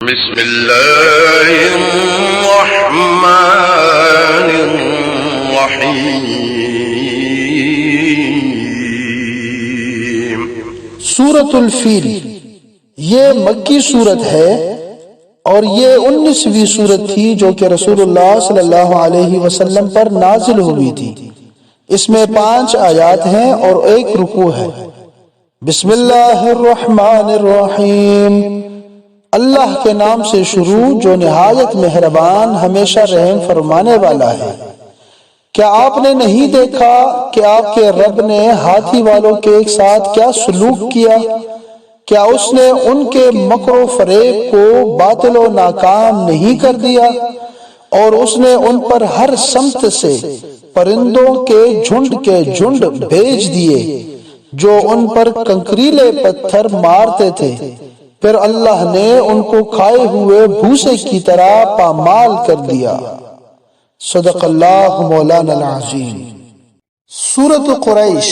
بسم اللہ الرحمن الرحیم۔ سورۃ الفیل یہ مکی صورت ہے اور یہ 19ویں صورت تھی جو کہ رسول اللہ صلی اللہ علیہ وسلم پر نازل ہوئی تھی۔ اس میں 5 آیات ہیں اور 1 رکوع ہے۔ بسم اللہ الرحمن الرحیم، اللہ کے نام سے شروع جو نہایت مہربان ہمیشہ رحم فرمانے والا ہے۔ کیا آپ نے نہیں دیکھا کہ آپ کے رب نے ہاتھی والوں کے ساتھ کیا سلوک کیا؟ کیا اس نے ان کے مکر و فریب کو باطل و ناکام نہیں کر دیا؟ اور اس نے ان پر ہر سمت سے پرندوں کے جھنڈ بھیج دیے جو ان پر کنکریلے پتھر مارتے تھے، پھر اللہ نے ان کو کھائے ہوئے بھوسے کی طرح پامال کر دیا۔ صدق اللہ مولانا العظیم۔ سورۃ قریش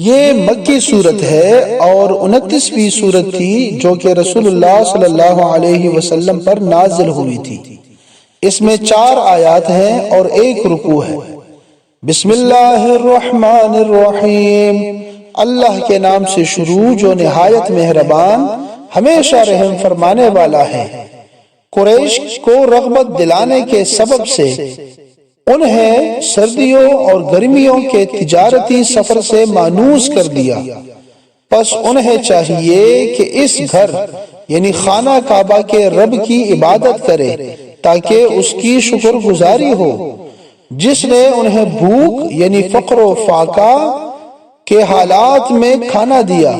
یہ مکی صورت ہے اور 29ویں صورت تھی جو کہ رسول اللہ صلی اللہ علیہ وسلم پر نازل ہوئی تھی۔ اس میں 4 آیات ہیں اور 1 رکوع ہے۔ بسم اللہ الرحمن الرحیم، اللہ کے نام سے شروع جو نہایت مہربان ہمیشہ رحم فرمانے والا ہے۔ قریش کو رغبت دلانے کے سبب سے انہیں سردیوں اور گرمیوں کے تجارتی سفر سے مانوس کر دیا، پس انہیں چاہیے کہ اس گھر یعنی خانہ کعبہ کے رب کی عبادت کرے تاکہ اس کی شکر گزاری ہو، جس نے انہیں بھوک یعنی فقر و فاقہ کے حالات میں کھانا دیا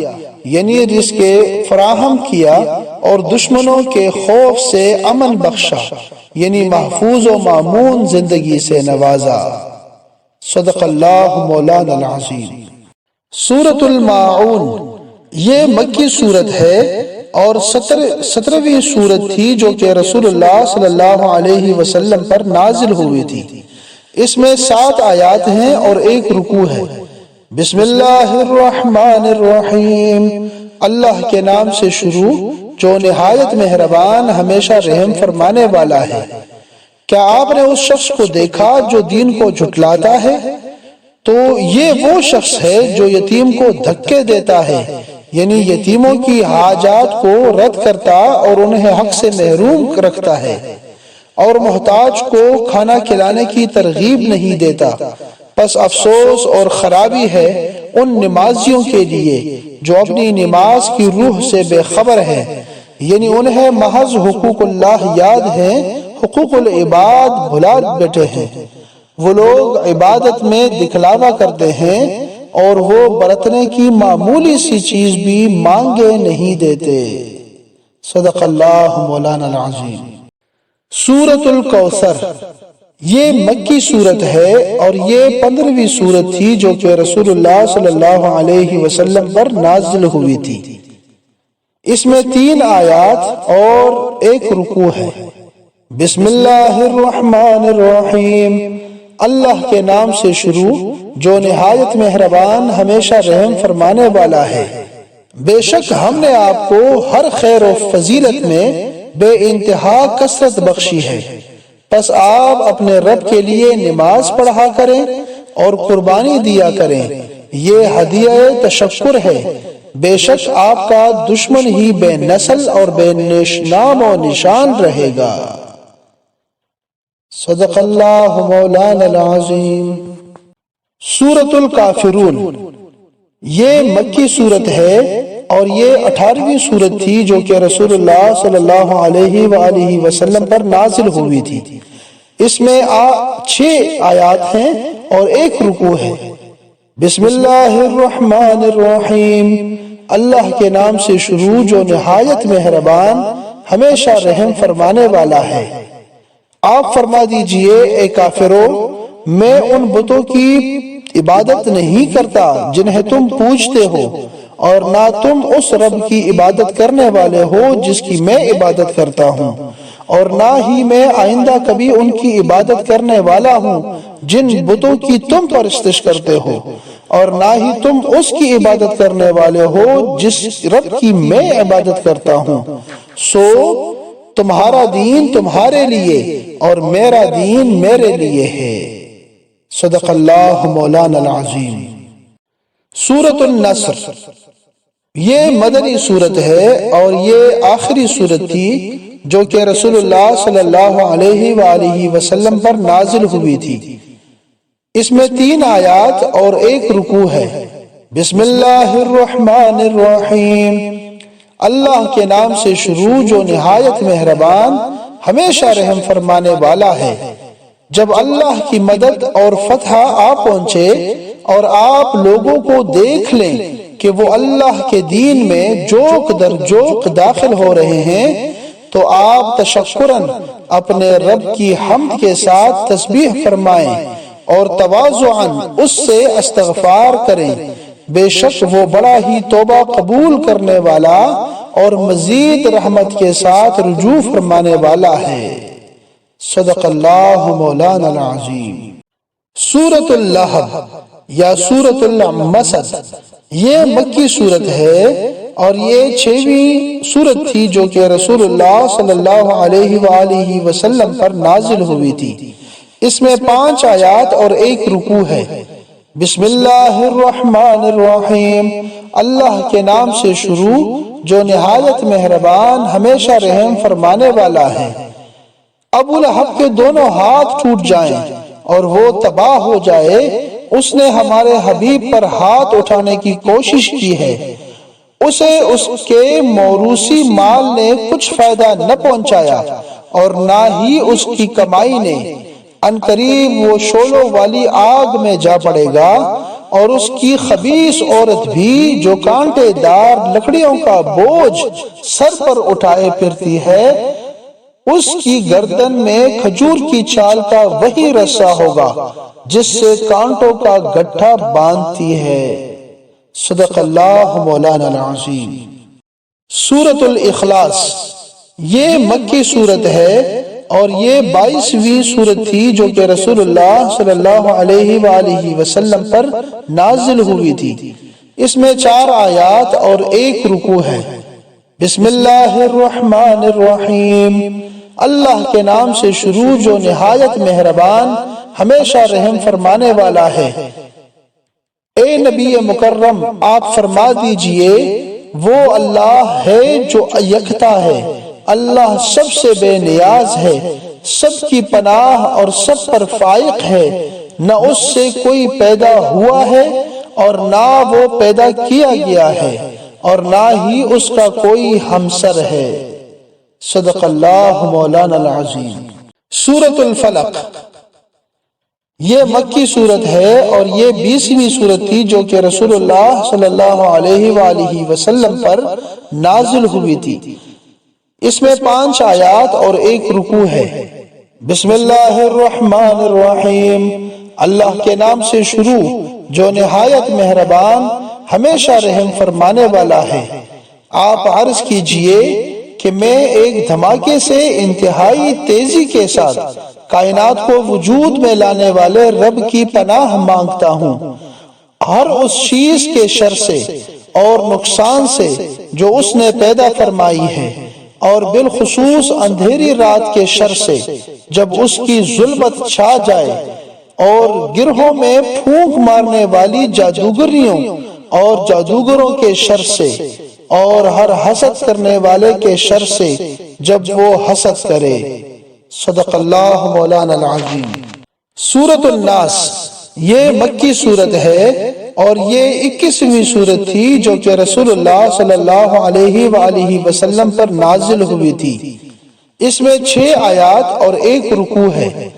یعنی رزق فراہم کیا، اور دشمنوں کے خوف سے امن بخشا یعنی محفوظ و مامون زندگی سے نوازا۔ صدق اللہ مولانا العظیم۔ سورۃ الماعون یہ مکی صورت ہے اور 17ویں صورت تھی جو کہ رسول اللہ صلی اللہ علیہ وسلم پر نازل ہوئی تھی۔ اس میں 7 آیات ہیں اور 1 رکوع ہے۔ بسم اللہ الرحمن الرحیم، اللہ کے نام سے شروع جو نہایت مہربان ہمیشہ رحم فرمانے والا ہے۔ کیا آپ نے اس شخص کو دیکھا جو دین کو جھٹلاتا ہے؟ تو یہ وہ شخص ہے جو یتیم کو دھکے دیتا ہے یعنی یتیموں کی حاجات کو رد کرتا اور انہیں حق سے محروم رکھتا ہے، اور محتاج کو کھانا کھلانے کی ترغیب نہیں دیتا۔ پس افسوس اور خرابی ہے ان نمازیوں کے لیے جو اپنی نماز کی روح سے بے خبر ہیں، یعنی انہیں محض حقوق اللہ یاد ہیں، حقوق العباد بھلا بیٹھے ہیں۔ وہ لوگ عبادت میں دکھلاوا کرتے ہیں اور وہ برتنے کی معمولی سی چیز بھی مانگے نہیں دیتے۔ صدق اللہ مولانا العظیم۔ سورۃ الکوثر یہ مکی صورت ہے اور یہ 15ویں صورت تھی جو کہ رسول اللہ صلی اللہ علیہ وسلم پر نازل ہوئی تھی۔ اس میں 3 آیات اور 1 رکوع ہے۔ بسم اللہ الرحمن الرحیم، اللہ کے نام سے شروع جو نہایت مہربان ہمیشہ رحم فرمانے والا ہے۔ بے شک ہم نے آپ کو ہر خیر و فضیلت میں بے انتہا کثرت بخشی ہے، پس آپ اپنے رب کے لیے نماز پڑھا کریں اور قربانی دیا کریں، یہ ہدیہ تشکر ہے۔ بے شک آپ کا دشمن ہی بے نسل اور بے نام و نشان رہے گا۔ صدق اللہ مولانا العظیم۔ سورۃ الکافرون یہ مکی صورت ہے اور یہ 18ویں صورت تھی جو کہ رسول اللہ صلی اللہ علیہ وآلہ وسلم پر نازل ہوئی تھی۔ اس میں 6 آیات ہیں اور 1 رکوع ہے۔ بسم اللہ الرحمن الرحیم، اللہ کے نام سے شروع جو نہایت مہربان ہمیشہ رحم فرمانے والا ہے۔ آپ فرما دیجئے اے کافرو، میں ان بتوں کی عبادت نہیں کرتا جنہیں تم پوجتے ہو، اور نہ تم اس رب کی عبادت کرنے والے ہو جس کی میں عبادت کرتا ہوں، اور نہ ہی میں آئندہ کبھی ان کی عبادت کرنے والا ہوں جن بتوں کی تم پرستش کرتے ہو، اور نہ ہی تم اس کی عبادت کرنے والے ہو جس رب کی میں عبادت کرتا ہوں۔ سو تمہارا دین تمہارے لیے اور میرا دین میرے لیے ہے۔ صدق اللہ مولانا العظیم۔ سورۃ النصر یہ مدنی سورت ہے اور یہ آخری سورت تھی جو کہ رسول اللہ صلی اللہ علیہ وآلہ وسلم پر نازل ہوئی تھی۔ اس میں 3 آیات اور 1 رکوع ہے۔ بسم اللہ الرحمن الرحیم، اللہ کے نام سے شروع جو نہایت مہربان ہمیشہ رحم فرمانے والا ہے۔ جب اللہ کی مدد اور فتح آ پہنچے اور آپ لوگوں کو دیکھ لیں کہ وہ اللہ کے دین میں جوق در جوق داخل ہو رہے ہیں تو آپ تشکراً اپنے رب کی حمد کے ساتھ تسبیح فرمائیں اور تواضعاً اس سے استغفار کریں، بے شک وہ بڑا ہی توبہ قبول کرنے والا اور مزید رحمت کے ساتھ رجوع فرمانے والا ہے۔ صدق اللہ مولانا العظیم۔ سورۃ اللہب یا سورۃ المسد یہ مکی سورت ہے اور یہ 6ویں سورت تھی جو کہ رسول اللہ صلی اللہ علیہ وآلہ وسلم پر نازل ہوئی تھی۔ اس میں 5 آیات اور 1 رکوع ہے۔ بسم اللہ الرحمن الرحیم، اللہ کے نام سے شروع جو نہایت مہربان ہمیشہ رحم فرمانے والا ہے۔ ابو لہب کے دونوں ہاتھ ٹوٹ جائیں اور وہ تباہ ہو جائے، اس نے ہمارے حبیب پر ہاتھ اٹھانے کی کوشش کی ہے، اسے اس کے موروثی مال نے کچھ فائدہ نہ پہنچایا اور نہ ہی اس کی کمائی نے۔ ان قریب وہ شعلوں والی آگ میں جا پڑے گا اور اس کی خبیث عورت بھی جو کانٹے دار لکڑیوں کا بوجھ سر پر اٹھائے پھرتی ہے، اس کی گردن میں کھجور کی چھال کا وہی رسا ہوگا جس سے کانٹوں کا گٹھا باندھتی ہے۔ صدق اللہ مولانا العظیم۔ سورۃ الاخلاص یہ مکی سورت ہے اور یہ 22ویں سورت تھی جو کہ رسول اللہ صلی اللہ علیہ وآلہ وسلم پر نازل ہوئی تھی۔ اس میں 4 آیات اور 1 رکوع ہے۔ بسم اللہ الرحمن الرحیم، اللہ کے نام سے شروع جو نہایت مہربان ہمیشہ رحم فرمانے والا ہے۔ اے نبی مکرم آپ فرما دیجئے وہ اللہ ہے جو یکتا ہے، اللہ سب سے بے نیاز ہے، سب کی پناہ اور سب پر فائق ہے، نہ اس سے کوئی پیدا ہوا ہے اور نہ وہ پیدا کیا گیا ہے اور نہ ہی اس کا کوئی ہمسر ہے۔ صدق اللہ مولانا العظیم۔ سورۃ الفلق یہ مکی سورت ہے اور یہ 20ویں سورت تھی جو کہ رسول اللہ صلی اللہ علیہ وآلہ وسلم پر نازل ہوئی تھی۔ اس میں 5 آیات اور 1 رکوع ہے۔ بسم اللہ الرحمن الرحیم، اللہ کے نام سے شروع جو نہایت مہربان ہمیشہ رحم فرمانے والا ہے۔ آپ عرض کیجئے کہ میں ایک دھماکے سے انتہائی تیزی کے ساتھ کائنات کو وجود میں لانے والے رب کی پناہ مانگتا ہوں، ہر اس چیز کے شر سے اور نقصان سے جو اس نے پیدا فرمائی ہے، اور بالخصوص اندھیری رات کے شر سے جب اس کی ظلمت چھا جائے، اور گرہوں میں پھونک مارنے والی جادوگریوں اور جادوگروں کے شر سے، اور ہر حسد کرنے والے کے شر سے جب وہ حسد کرے۔ صدق اللہ مولانا العظیم۔ سورۃ الناس یہ مکی سورت ہے اور یہ 21ویں سورت تھی جو کہ رسول اللہ صلی اللہ علیہ وآلہ وسلم پر نازل ہوئی تھی۔ اس میں 6 آیات اور 1 رکوع ہے۔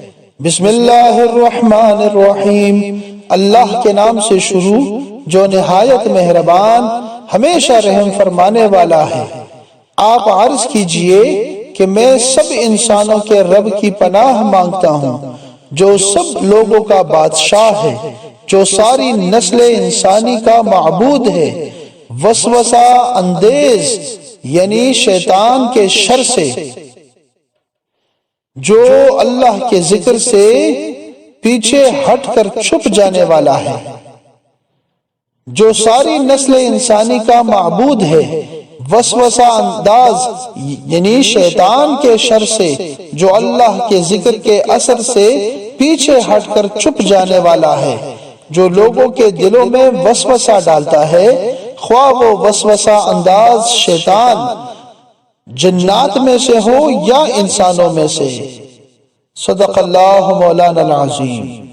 بسم اللہ الرحمن الرحیم، اللہ کے نام سے شروع جو نہایت مہربان ہمیشہ رحم فرمانے والا ہے۔ آپ عرض کیجئے کہ میں سب انسانوں کے رب کی پناہ مانگتا ہوں جو سب لوگوں کا بادشاہ ہے، جو ساری نسل انسانی کا معبود ہے، وسوسہ اندیز یعنی شیطان کے شر سے، جو اللہ کے ذکر سے پیچھے ہٹ کر چھپ جانے والا ہے، جو ساری نسل انسانی کا معبود ہے، وسوسہ انداز یعنی شیطان کے شر سے جو اللہ کے ذکر کے اثر سے پیچھے ہٹ کر چھپ جانے والا ہے، جو لوگوں کے دلوں میں وسوسہ ڈالتا ہے، خواہ وہ وسوسہ انداز شیطان جنات میں سے ہو یا انسانوں میں سے۔ صدق اللہ مولانا العظیم۔